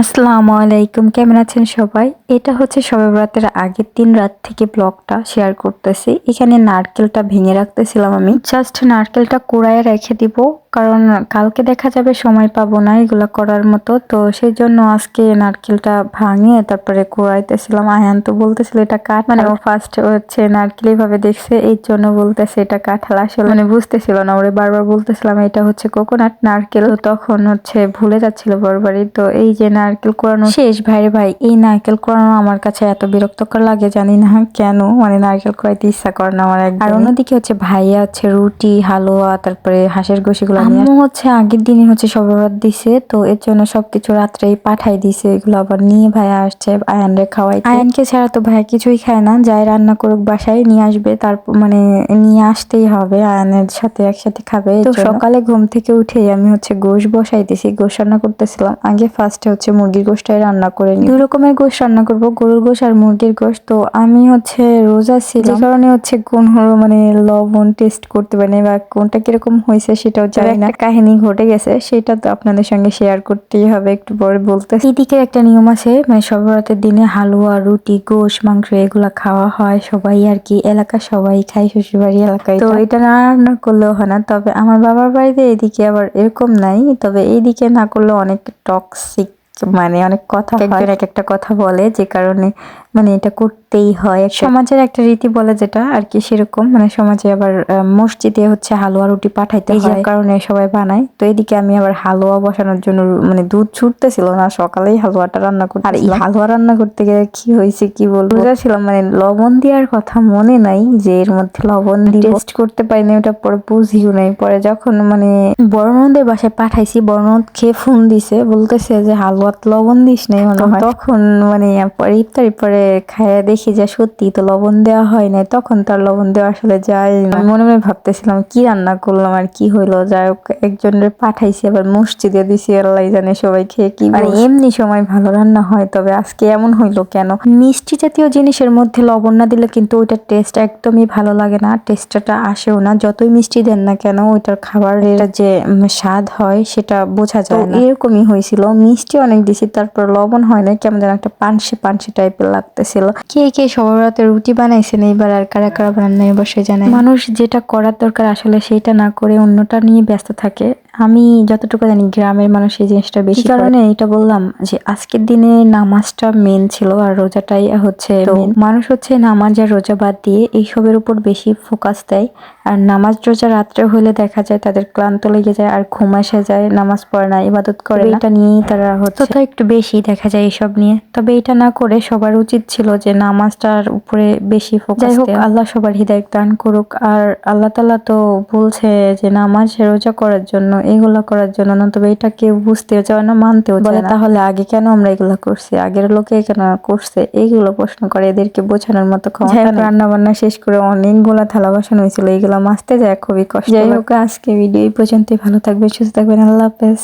আসসালামু আলাইকুম, কেমন আছেন সবাই? এটা হচ্ছে শবে বরাতের আগের দিন রাত থেকে ব্লগটা শেয়ার করতেছি। এখানে নারকেলটা ভেঙে রাখতেছিলাম, আমি জাস্ট নারকেলটা কুড়ায় রেখে দিব, কারণ কালকে দেখা যাবে সময় পাবো না এগুলা করার মতো। তো সেই জন্য আজকে নারকেলটা ভাঙে তারপরে কুড়াইতেছিলাম। আয়ান তো বলতেছিল এটা কাঠ, মানে ও ফার্স্ট হচ্ছে নারকেল এইভাবে দেখছে, এই জন্য বলতেছে এটা কাঁঠাল। আসলে মানে বুঝতেছিল না, ওরে বারবার বলতেছিলাম এটা হচ্ছে কোকোনাট নারকেল, তখন হচ্ছে ভুলে যাচ্ছিল বারবারই। তো এই যে নারকেল কোরানো শেষ। ভাইরে ভাই, এই নারকেল কোরানো আমার কাছে এত বিরক্তকর লাগে, জানি না কেন, মানে নারকেল কোরাইতে ইচ্ছা করে না আমার একদম। আর অন্যদিকে হচ্ছে ভাইয়া হচ্ছে রুটি, হালুয়া, তারপরে হাঁসের গোশি গুলো নিয়ে আম্মু হচ্ছে আগের দিনই হচ্ছে শবে বরাত দিছে, তো এর জন্য সবকিছু রাত্রেই পাঠাই দিছে। এগুলো আবার নিয়ে ভাইয়া আসছে আয়ানরে খাওয়াই। আয়ানকে ছাড়া তো ভাইয়া কিছুই খায় না, যাই রান্না করুক বাসায় নিয়ে আসবে, তারপর মানে নিয়ে আসতেই হবে, আয়ানের সাথে একসাথে খাবে। তো সকালে ঘুম থেকে উঠেই আমি হচ্ছে গোশ বসাইতেছি, গোশ রান্না করতেছিলাম। আগে ফার্স্টে হচ্ছে মুরগির গোশটাই রান্না করে নিই। 2 রকমের গোশ রান্না করব, গরুর গোশ আর মুরগির গোশ। তো আমি হচ্ছে রোজা ছিলাম, যে কারণে হচ্ছে কোন মানে লবণ টেস্ট করতে পারিনি, বা কোনটা কিরকম হয়েছে সেটাও জানি না। কাহিনী ঘটে গেছে, সেটা তো আপনাদের সঙ্গে শেয়ার করতেই হবে, একটু পরে বলতে। এদিকে একটা নিয়ম আছে, মানে শবে বরাতের দিনে হালুয়া, রুটি, গোশ, মাংস এগুলা খাওয়া হয় সবাই আর কি, এলাকার সবাই খায়, শ্বশুরবাড়ি এলাকায়। তো এটা না রান্না করলেও হয় না, তবে আমার বাবার বাড়িতে এদিকে আবার এরকম নাই। তবে এইদিকে না করলে অনেক টক্সিক, মানে অনেক কথা হয়, একজন এক একটা কথা বলে, যে কারণে মানে এটা করতেই হয়। সমাজের একটা রীতি বলে যেটা আর কি, সেরকম মানে সমাজে আবার মসজিদে হচ্ছে হালুয়া রুটি পাঠাইতে হয়, যার কারণে সবাই বানায়। তো এদিকে আমি আবার হালুয়া বসানোর জন্য মানে দুধ ছুটতেছিল না, সকালেই হালুয়াটা রান্না করতে। আর এই হালুয়া রান্না করতে গিয়ে কি হয়েছে কি বলবো, বুঝাছিলাম মানে লবণ দেওয়ার কথা মনে নাই যে এর মধ্যে লবণ দিয়ে টেস্ট করতে পারিনি, ওটা পরে বুঝিও নাই। পরে যখন মানে বড় ননদের বাসায় পাঠাইছি, বড় ননদ খেয়ে ফোন দিছে, বলতেছে যে হালুয়াত লবণ দিস নাই মনে হয়। তখন মানে পরে ইফতারি পরে খাইয়া দেখি যে সত্যি তো লবণ দেওয়া হয় নাই, তখন তার লবণ দেওয়া আসলে যায় না। মনে মনে ভাবতেছিলাম কি রান্না করলাম আর কি হইলো। যাই হোক, একজনের পাঠাইছি, আবার মসজিদে দিছি, আল্লাহ জানে সবাই খেয়ে কি। মানে এমনি সময় ভালো রান্না হয়, তবে আজকে এমন হইলো কেন। মিষ্টি জাতীয় জিনিসের মধ্যে লবণ না দিলে কিন্তু ওইটার টেস্ট একদমই ভালো লাগে না, টেস্টটা আসেও না, যতই মিষ্টি দেন না কেন ওইটার খাবারের যে স্বাদ হয় সেটা বোঝা যায় না। এরকমই হয়েছিল, মিষ্টি অনেক দিছি, তারপর লবণ হয় না, কেমন যেন একটা পানসে পানসে টাইপের লাগতেছিল। কে কে সবার রাতে রুটি বানাইছেন এইবার, আর কারা কারা বানান অবশ্যই জানাই। মানুষ যেটা করার দরকার আসলে সেইটা না করে অন্যটা নিয়ে ব্যস্ত থাকে। আমি যতটুকু জানি গ্রামের মানুষ এই জিনিসটা বেশি, কারণে এটা বললাম যে আজকের দিনে নামাজটা মেন ছিল, আর রোজাটাই হচ্ছে মেন। মানুষ হচ্ছে নামাজ আর রোজা বাদ দিয়ে এইসবের উপর বেশি ফোকাস দেয়। আর নামাজ রোজা রাত্রে হলে দেখা যায় তাদের ক্লান্ত লেগে যায়, আর ঘুম এসে যায়, নামাজ পড়ে না, ইবাদত করে না, এটা নিয়েই তারা হচ্ছে তো একটু বেশি দেখা যায় এইসব নিয়ে। তবে এটা না করে সবার উচিত ছিল যে নামাজটার উপরে বেশি ফোকাস। যাই হোক, আল্লাহ সবার হৃদায়াত দান করুক। আর আল্লাহ তাআলা তো বলছে যে নামাজ রোজা করার জন্য, এগুলা করার জন্য না, তবে এটা কেউ বুঝতেও চায় না, মানতেও চায় না। তাহলে আগে কেন আমরা এগুলা করছি, আগের লোকে কেন করছে, এইগুলো প্রশ্ন করে, এদেরকে বোঝানোর মতো ক্ষমতা নেই। রান্না বান্না শেষ করে অনেকগুলা থালা বাসন হয়েছিল, এইগুলা মাজতে যায় খুবই কষ্ট। যাই হোক, আজকে ভিডিও এই পর্যন্তই। ভালো থাকবেন, সুস্থ থাকবেন, আল্লাহ হাফেজ।